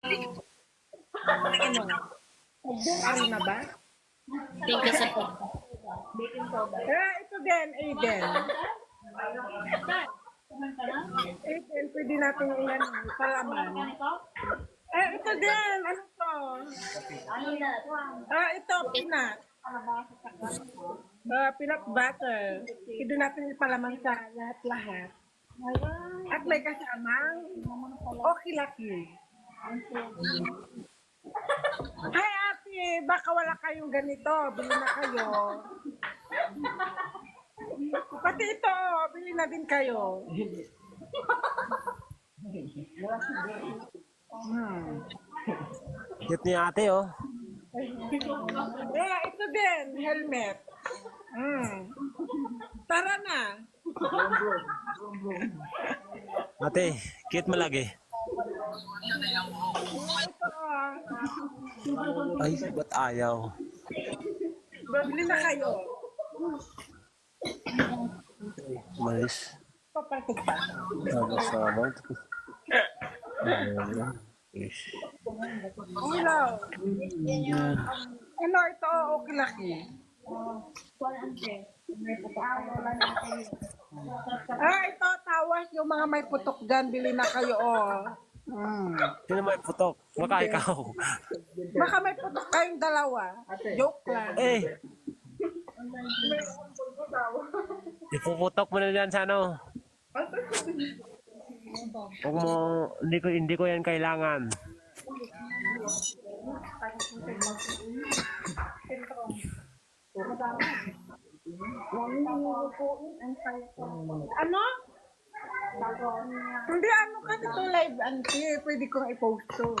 Ano? Arena ba? Thank you sa po. Ito din, Aiden. Aiden, pwede natin ilan palaman. Ito din, ano to? Ito, peanut. Peanut butter. Pwede natin ipalaman sa lahat-lahat. At may kasamang okilaki. Hi ate, baka wala kayong ganito. Bili na kayo. Pati ito, bili na din kayo. Cute ni ate, oh. Ito din, helmet. Tara na. Ate, cute mo lagi. Ay, ba't ayaw? Bili na kayo. Malis. Papatid pa. Sama-sama. Hello. Ano ito, okilaki? Ito, tawas yung mga may putok dyan. Bili na kayo, Sino may putok? Baka ikaw. Baka may putok kayong dalawa. Joke lang. Ipuputok mo na dyan sa ano. Huwag mo, hindi ko yan kailangan. Ano? Hindi, ano ka dito live, auntie. Pwede kong i-post to.